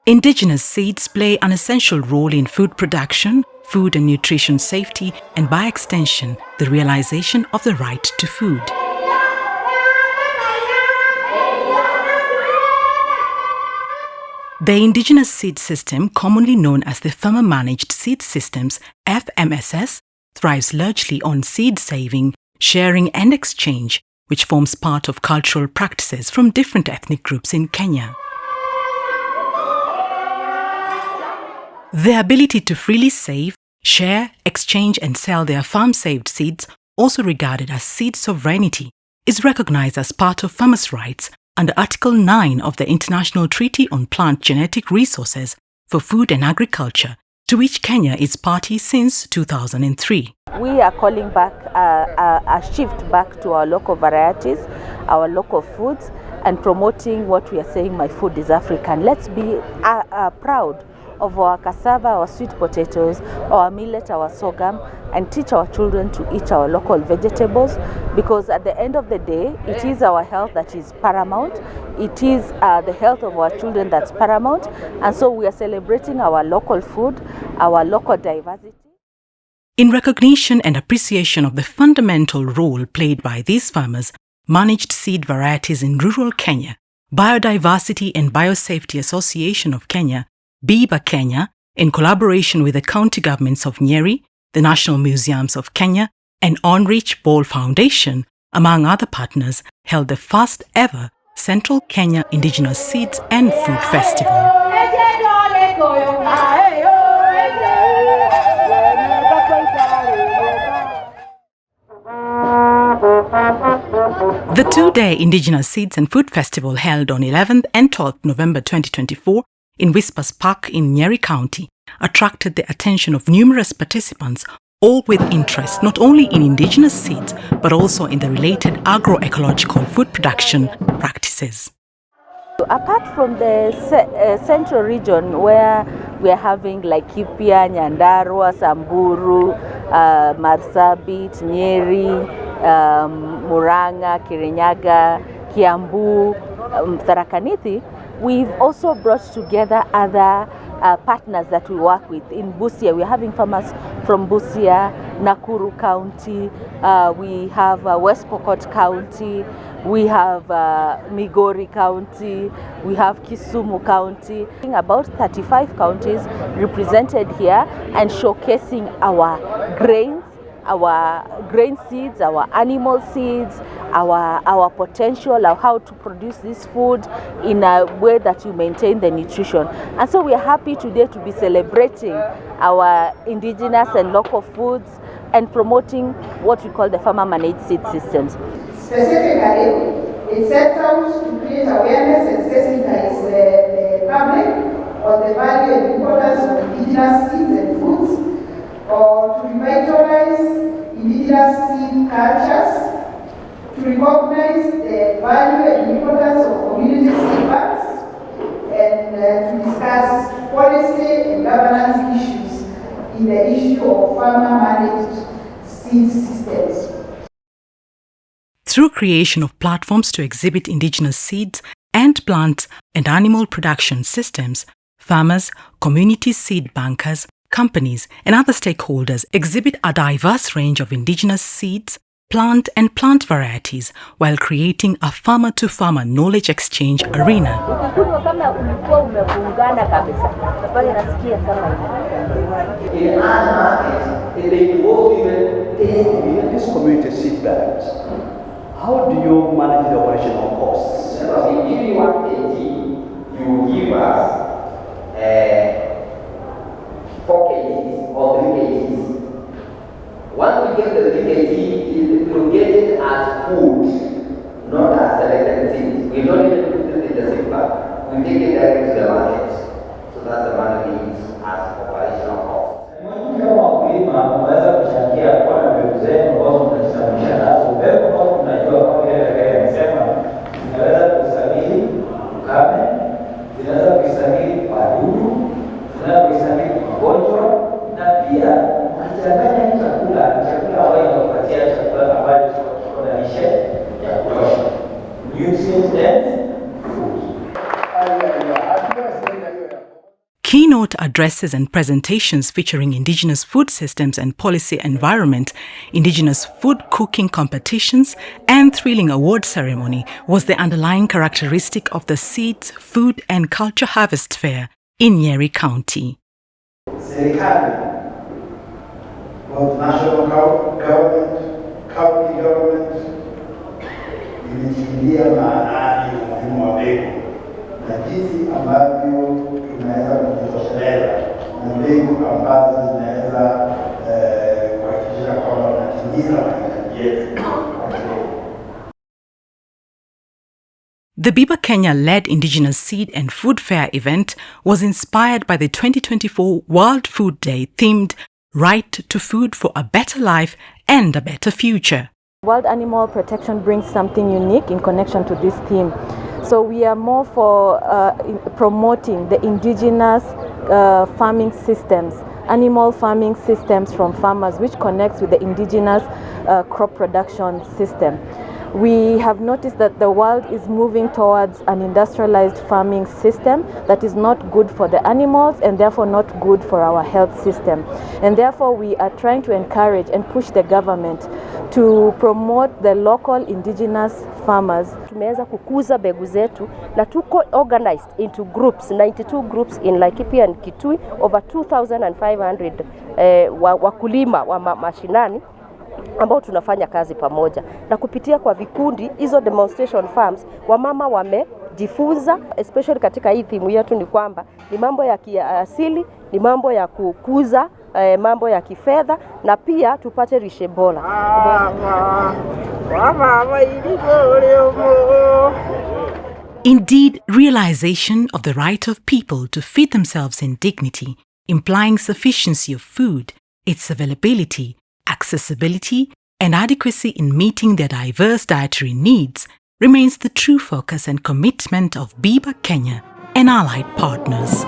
Indigenous seeds play an essential role in food production, food and nutrition safety, and by extension, the realization of the right to food. The Indigenous Seed System, commonly known as the Farmer Managed Seed Systems (FMSS), thrives largely on seed saving, sharing and exchange, which forms part of cultural practices from different ethnic groups in Kenya. The ability to freely save, share, exchange and sell their farm-saved seeds, also regarded as seed sovereignty, is recognized as part of farmers' rights under Article 9 of the International Treaty on Plant Genetic Resources for Food and Agriculture, to which Kenya is party since 2003. We are calling back a shift back to our local varieties, our local foods, and promoting what we are saying, my food is African. Let's be proud of our cassava, our sweet potatoes, our millet, our sorghum, and teach our children to eat our local vegetables, because at the end of the day, it is our health that is paramount. It is the health of our children that's paramount, and so we are celebrating our local food, our local diversity. In recognition and appreciation of the fundamental role played by these farmers, managed seed varieties in rural Kenya, Biodiversity and Biosafety Association of Kenya, BIBA Kenya, in collaboration with the county governments of Nyeri, the National Museums of Kenya, and Onrich Ball Foundation, among other partners, held the first ever Central Kenya Indigenous Seeds and Food Festival. The two-day Indigenous Seeds and Food Festival held on 11th and 12th November 2024 in Whispers Park in Nyeri County attracted the attention of numerous participants, all with interest not only in indigenous seeds but also in the related agroecological food production practices. Apart from the central region where we are having Laikipia, Nyandarua, Samburu, Marsabit, Nyeri, Murang'a, Kirinyaga, Kiambu, Tharaka Nithi, we've also brought together other partners that we work with. In Busia, we're having farmers from Busia, Nakuru County, we have West Pokot County, we have Migori County, we have Kisumu County. About 35 counties represented here and showcasing our grains, our grain seeds, our animal seeds, our potential of how to produce this food in a way that you maintain the nutrition. And so we are happy today to be celebrating our indigenous and local foods and promoting what we call the farmer managed seed systems. Specifically, it sets out to create awareness and sensitize the public on the value and importance of indigenous seeds and foods, or to revitalize indigenous seed cultures, to recognize the value and importance of community seed banks, and to discuss policy and governance issues in the issue of farmer-managed seed systems. Through creation of platforms to exhibit indigenous seeds and plant and animal production systems, farmers, community seed bankers, companies and other stakeholders exhibit a diverse range of indigenous seeds, plant varieties while creating a farmer-to-farmer knowledge exchange arena. In our market, they involve even these community seed banks. How do you manage the operational costs? We give you 1 kg, you give us 4 kgs or 3 kgs. Once we get the 3 kg, we get it as food, not as selected seeds. We don't even put it in the seed bag. We take it direct to the market. So that's the money we use as operational cost. Kama wakulima unaweza kuchangia kwa na mbegu zenu ambazo mnajisamisha nazo. Mbegu ambazo tunajua kama vile Kaka amesema zinaweza kustahimili ukame, zinaweza kustahimili wadudu, zinaweza kustahimili magonjwa, na pia ukichanganya chakula ambayo inakupatia chakula ambacho kiko na lishe ya kutosha. Nutrient dense food. keynote addresses and presentations featuring Indigenous food systems and policy environment, Indigenous food cooking competitions, and thrilling award ceremony was the underlying characteristic of the Seeds, Food and Culture Harvest Fair in Nyeri County. Serikali, both national government, county government, imetilia maanani umuhimu wa mbegu na jinsi ambavyo tunaweza kujitosheleza na mbegu ambazo zinaweza kuhakikisha kwamba tunatimiza mahitaji yetu. The Biba Kenya-led Indigenous Seed and Food Fair event was inspired by the 2024 World Food Day themed Right to Food for a Better Life and a Better Future. World Animal Protection brings something unique in connection to this theme. So we are more for promoting the indigenous farming systems, animal farming systems from farmers, which connects with the indigenous crop production system. We have noticed that the world is moving towards an industrialized farming system that is not good for the animals and therefore not good for our health system. And therefore we are trying to encourage and push the government to promote the local indigenous farmers. Tumeweza kukuza mbegu zetu na tuko organized into groups, 92 groups in Laikipia and Kitui, over 2,500 wakulima wa mashinani ambao tunafanya kazi pamoja, na kupitia kwa vikundi hizo demonstration farms wamama wamejifunza, especially katika hii theme yetu ni kwamba ni mambo ya kiasili, ni mambo ya kukuza mambo ya kifedha na pia tupate lishe bora. Indeed, realization of the right of people to feed themselves in dignity, implying sufficiency of food, its availability, accessibility, and adequacy in meeting their diverse dietary needs remains the true focus and commitment of Biba Kenya and allied partners.